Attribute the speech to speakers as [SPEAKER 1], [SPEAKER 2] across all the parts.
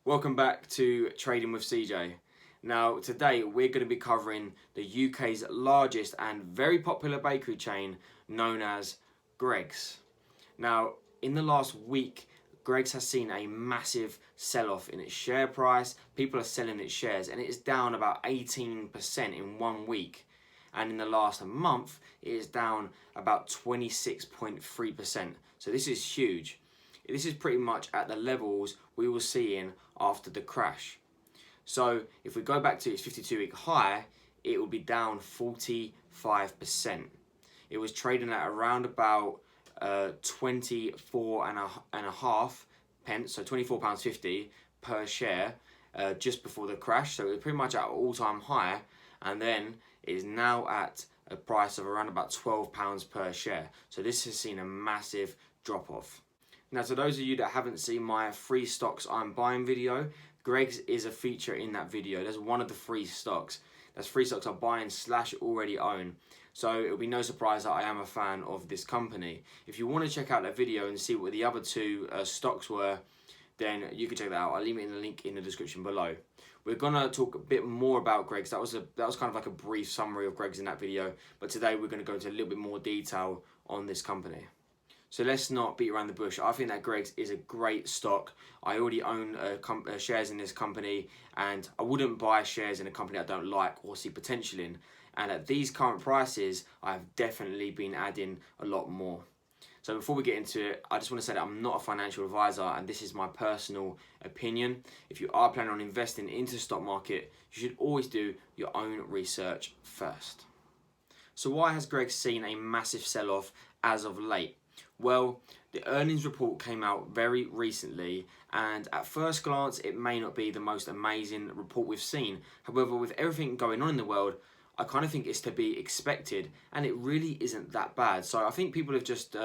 [SPEAKER 1] Welcome back to Trading with CJ. Now today we're going to be covering the UK's largest and very popular bakery chain known as Greggs. Now in the last week Greggs has seen a massive sell-off in its share price. People are selling its shares and it is down about 18% in 1 week. And in the last month it is down about 26.3%. So this is huge. This is pretty much at the levels we were seeing after the crash. So if we go back to its 52-week high, it will be down 45%. It was trading at around about 24.5 pence, so £24.50 per share just before the crash. So it was pretty much at all-time high, and then it is now at a price of around about £12 per share. So this has seen a massive drop-off. Now, to those of you that haven't seen my free stocks I'm buying video, Greggs is a feature in that video. That's one of the free stocks. That's free stocks I'm buying / already own. So it'll be no surprise that I am a fan of this company. If you want to check out that video and see what the other two stocks were, then you can check that out. I'll leave it in the link in the description below. We're gonna talk a bit more about Greggs. That was kind of like a brief summary of Greggs in that video, but today we're gonna go into a little bit more detail on this company. So let's not beat around the bush. I think that Greggs is a great stock. I already own shares in this company, and I wouldn't buy shares in a company I don't like or see potential in. And at these current prices, I've definitely been adding a lot more. So before we get into it, I just want to say that I'm not a financial advisor, and this is my personal opinion. If you are planning on investing into the stock market, you should always do your own research first. So why has Greggs seen a massive sell-off as of late? Well, the earnings report came out very recently, and at first glance it may not be the most amazing report we've seen. However, with everything going on in the world, I kind of think it's to be expected, and it really isn't that bad. So I think people have just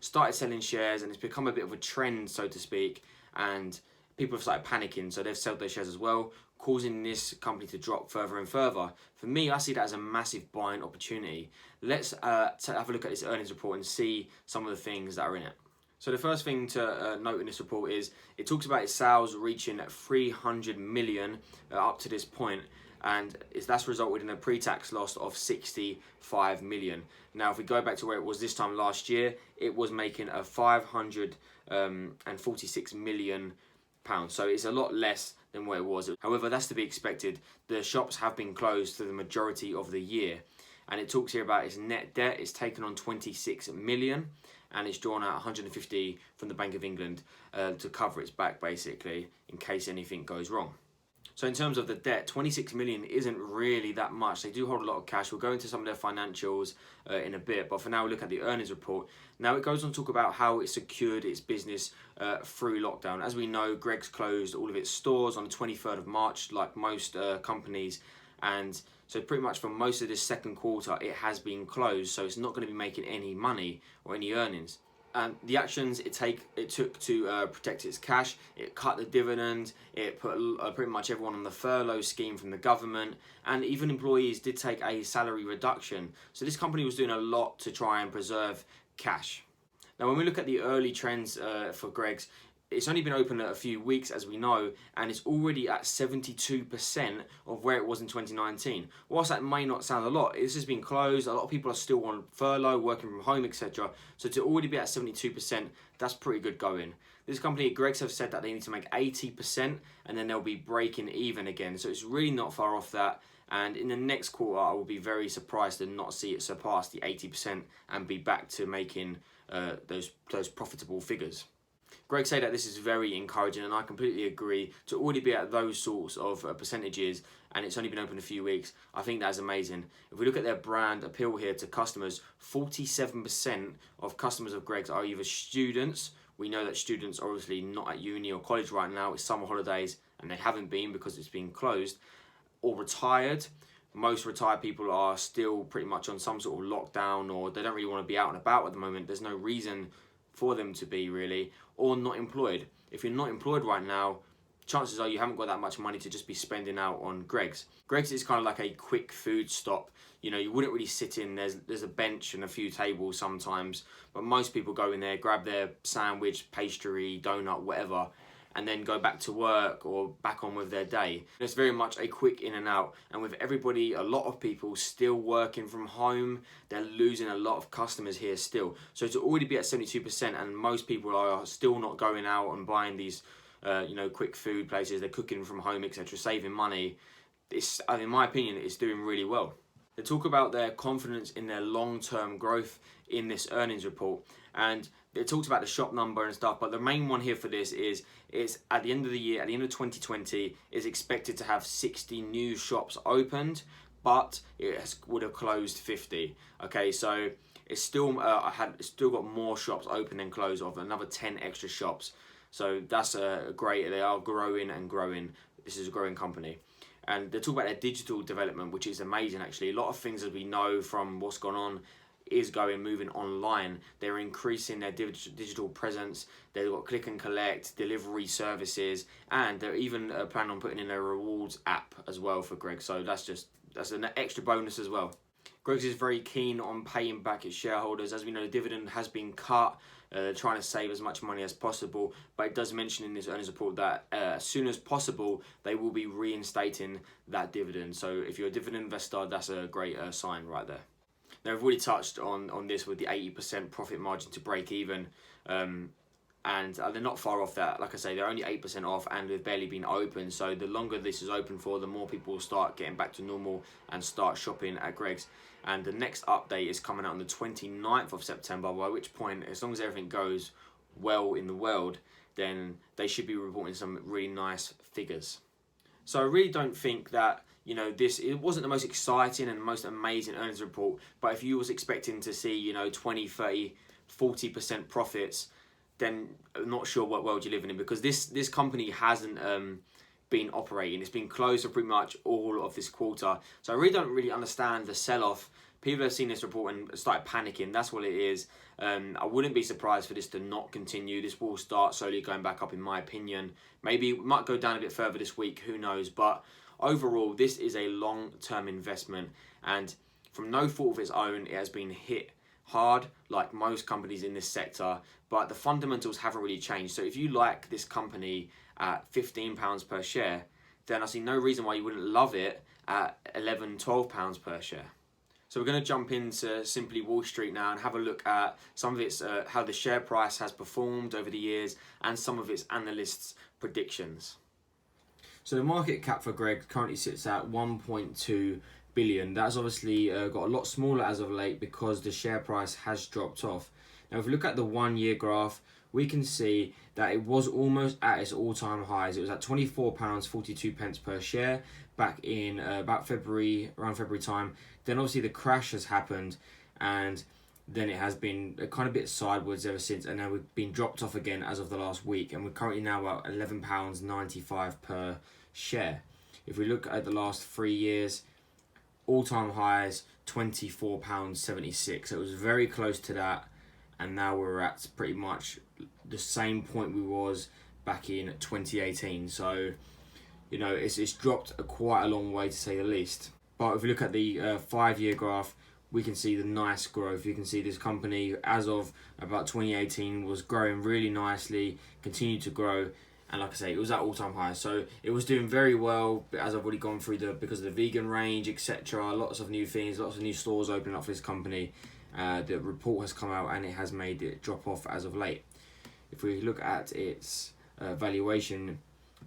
[SPEAKER 1] started selling shares, and it's become a bit of a trend, so to speak, and people have started panicking, so they've sold their shares as well, causing this company to drop further and further. For me, I see that as a massive buying opportunity. Let's have a look at this earnings report and see some of the things that are in it. So the first thing to note in this report is it talks about its sales reaching 300 million up to this point, and that's resulted in a pre-tax loss of 65 million. Now, if we go back to where it was this time last year, it was making a 546 million pounds. So it's a lot less than what it was. However, that's to be expected. The shops have been closed for the majority of the year. And it talks here about its net debt. It's taken on 26 million, and it's drawn out 150 from the Bank of England to cover its back, basically, in case anything goes wrong. So in terms of the debt, 26 million isn't really that much. They do hold a lot of cash. We'll go into some of their financials in a bit, but for now, we'll look at the earnings report. Now, it goes on to talk about how it secured its business through lockdown. As we know, Greggs closed all of its stores on the 23rd of March, like most companies, and so pretty much for most of this second quarter, it has been closed, so it's not going to be making any money or any earnings. And the actions it took to protect its cash, it cut the dividend, it put pretty much everyone on the furlough scheme from the government, and even employees did take a salary reduction. So this company was doing a lot to try and preserve cash. Now, when we look at the early trends for Greggs, it's only been open a few weeks, as we know, and it's already at 72% of where it was in 2019. Whilst that may not sound a lot, this has been closed. A lot of people are still on furlough, working from home, etc. So to already be at 72%, that's pretty good going. This company, Greggs, have said that they need to make 80%, and then they'll be breaking even again. So it's really not far off that. And in the next quarter, I will be very surprised to not see it surpass the 80% and be back to making those profitable figures. Greggs say that this is very encouraging, and I completely agree. To already be at those sorts of percentages, and it's only been open a few weeks, I think that's amazing. If we look at their brand appeal here to customers, 47% of customers of Greggs are either students. We know that students are obviously not at uni or college right now. It's summer holidays, and they haven't been because it's been closed. Or retired. Most retired people are still pretty much on some sort of lockdown, or they don't really want to be out and about at the moment. There's no reason for them to be, really. Or not employed. If you're not employed right now, chances are you haven't got that much money to just be spending out on Greggs. Greggs is kind of like a quick food stop. You know, you wouldn't really sit in. There's a bench and a few tables sometimes, but most people go in there, grab their sandwich, pastry, donut, whatever, and then go back to work or back on with their day. It's very much a quick in and out, and with everybody, a lot of people still working from home, they're losing a lot of customers here still. So to already be at 72%, and most people are still not going out and buying these quick food places, they're cooking from home, etc., saving money. In my opinion, it's doing really well. They talk about their confidence in their long-term growth in this earnings report, and they talked about the shop number and stuff, but the main one here for this is it's at the end of the year, at the end of 2020, is expected to have 60 new shops opened, but would have closed 50. Okay, so it's still still got more shops open than closed, of another 10 extra shops. So that's great. They are growing and growing. This is a growing company. And they talk about their digital development, which is amazing actually. A lot of things that we know from what's gone on is moving online. They're increasing their digital presence. They've got click and collect, delivery services, and they're even planning on putting in a rewards app as well for Greggs. So that's an extra bonus as well. Greggs is very keen on paying back its shareholders. As we know, the dividend has been cut. They're trying to save as much money as possible, but it does mention in this earnings report that as soon as possible, they will be reinstating that dividend. So if you're a dividend investor, that's a great sign right there. Now, we've already touched on this with the 80% profit margin to break even, and they're not far off that. Like I say, they're only 8% off, and they've barely been open. So the longer this is open for, the more people will start getting back to normal and start shopping at Greggs. And the next update is coming out on the 29th of September, by which point, as long as everything goes well in the world, then they should be reporting some really nice figures. So I really don't think that, it wasn't the most exciting and most amazing earnings report, but if you was expecting to see, 20, 30, 40% profits, then I'm not sure what world you're living in, because this company hasn't been operating. It's been closed for pretty much all of this quarter. So I really don't understand the sell-off. People have seen this report and started panicking. That's what it is. I wouldn't be surprised for this to not continue. This will start slowly going back up, in my opinion. Maybe it might go down a bit further this week, who knows. But overall, this is a long-term investment, and from no fault of its own, it has been hit hard, like most companies in this sector, but the fundamentals haven't really changed. So if you like this company at £15 per share, then I see no reason why you wouldn't love it at £11, £12 per share. So we're going to jump into Simply Wall Street now and have a look at some of its how the share price has performed over the years and some of its analysts' predictions. So the market cap for Greggs currently sits at 1.2 billion. That's obviously got a lot smaller as of late because the share price has dropped off. Now if we look at the 1 year graph, we can see that it was almost at its all-time highs. It was at £24.42 per share back in around February time. Then obviously the crash has happened, and then it has been a kind of bit sideways ever since, and now we've been dropped off again as of the last week, and we're currently now at £11.95 per share. If we look at the last 3 years, all-time highs £24.76. So it was very close to that, and now we're at pretty much the same point we was back in 2018. So it's dropped quite a long way, to say the least. But if we look at the 5 year graph, we can see the nice growth. You can see this company, as of about 2018, was growing really nicely, continued to grow, and like I say, it was at all-time highs. So it was doing very well, as I've already gone through because of the vegan range, etc. Lots of new things, lots of new stores opening up for this company. The report has come out and it has made it drop off as of late. If we look at its valuation,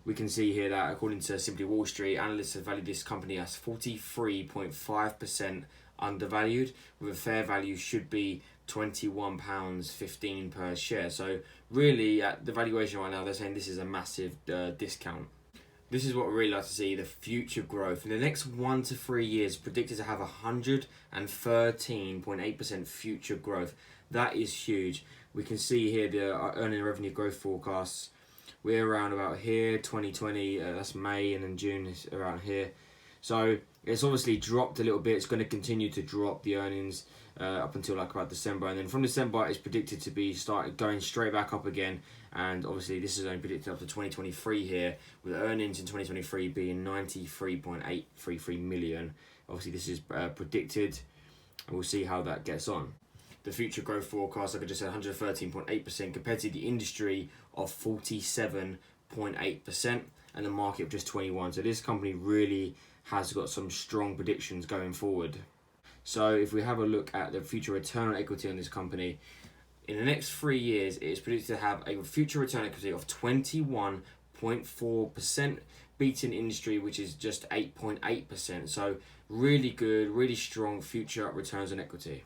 [SPEAKER 1] we can see here that according to Simply Wall Street, analysts have valued this company as 43.5% undervalued, with a fair value should be £21.15 per share. So really, at the valuation right now, they're saying this is a massive discount. This is what we really like to see, the future growth. In the next 1 to 3 years, predicted to have 113.8% future growth. That is huge. We can see here the earning revenue growth forecasts. We're around about here, 2020, that's May, and then June is around here. So it's obviously dropped a little bit. It's going to continue to drop the earnings up until like about December, and then from December it's predicted to be going straight back up again. And obviously this is only predicted up to 2023 here, with earnings in 2023 being 93.833 million. Obviously this is predicted, and we'll see how that gets on. The future growth forecast, like I just said, 113.8% compared to the industry of 47.2%. 0.8% and the market of just 21. So this company really has got some strong predictions going forward. So if we have a look at the future return on equity on this company, in the next 3 years, it is predicted to have a future return on equity of 21.4%, beating industry, which is just 8.8%. So really good, really strong future returns on equity.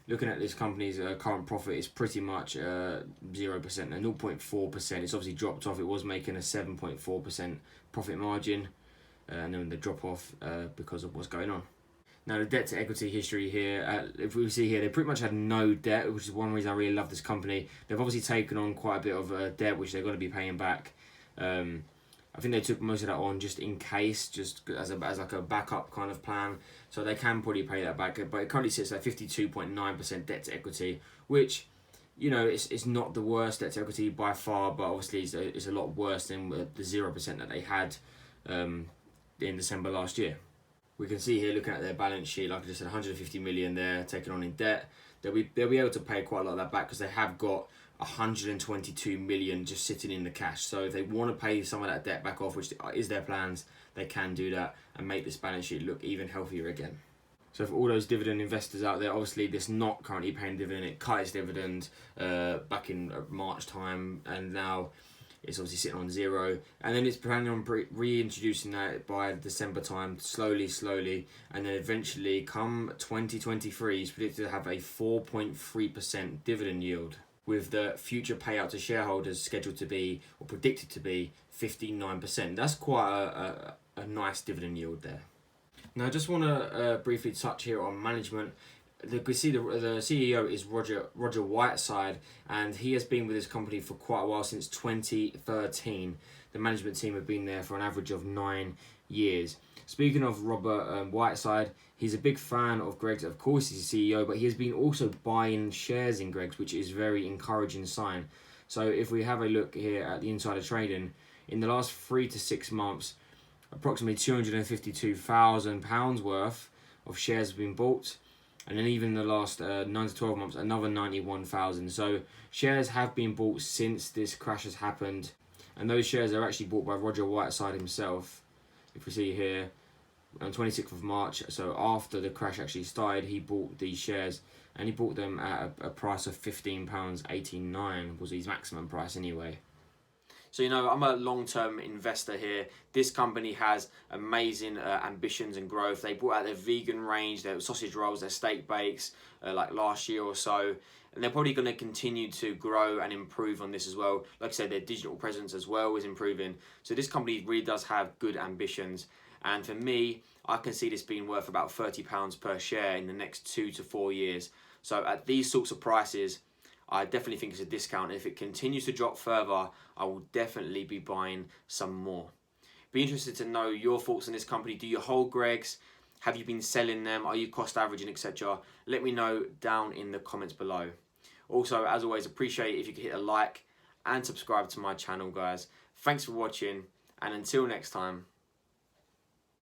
[SPEAKER 1] Looking at this company's current profit, is pretty much 0%, and 0.4%. It's obviously dropped off. It was making a 7.4% profit margin, and then the drop off because of what's going on. Now the debt to equity history here, if we see here, they pretty much had no debt, which is one reason I really love this company. They've obviously taken on quite a bit of debt, which they're going to be paying back. I think they took most of that on just in case, just as like a backup kind of plan. So they can probably pay that back. But it currently sits at 52.9% debt to equity, which, you know, it's not the worst debt to equity by far, but obviously it's a lot worse than the 0% that they had in December last year. We can see here, looking at their balance sheet, like I just said, 150 million there taken on in debt. They'll be able to pay quite a lot of that back because they have got 122 million just sitting in the cash. So if they want to pay some of that debt back off, which is their plans, they can do that and make this balance sheet look even healthier again. So for all those dividend investors out there, obviously this not currently paying dividend. It cut its dividend back in March time, and now it's obviously sitting on 0, and then it's planning on reintroducing that by December time, slowly, and then eventually come 2023, it's predicted to have a 4.3% dividend yield, with the future payout to shareholders scheduled to be, or predicted to be, 59%. That's quite a nice dividend yield there. Now I just want to briefly touch here on management. You can see the CEO is Roger Whiteside, and he has been with this company for quite a while, since 2013. The management team have been there for an average of 9 years. Speaking of Robert Whiteside, he's a big fan of Greggs. Of course, he's a CEO, but he has been also buying shares in Greggs, which is a very encouraging sign. So if we have a look here at the insider trading, in the last 3 to 6 months, approximately £252,000 worth of shares have been bought. And then even in the last 9 to 12 months, another 91,000. So shares have been bought since this crash has happened. And those shares are actually bought by Roger Whiteside himself. If we see here, on 26th of March, so after the crash actually started, he bought these shares. And he bought them at a price of £15.89, was his maximum price anyway. So, you know, I'm a long-term investor here. This company has amazing ambitions and growth. They brought out their vegan range, their sausage rolls, their steak bakes, like last year or so. And they're probably going to continue to grow and improve on this as well. Like I said, their digital presence as well is improving. So this company really does have good ambitions. And for me, I can see this being worth about £30 per share in the next 2 to 4 years. So at these sorts of prices, I definitely think it's a discount. If it continues to drop further, I will definitely be buying some more. Be interested to know your thoughts on this company. Do you hold Greggs? Have you been selling them? Are you cost averaging, etc.? Let me know down in the comments below. Also, as always, appreciate it if you could hit a like and subscribe to my channel, guys. Thanks for watching, and until next time,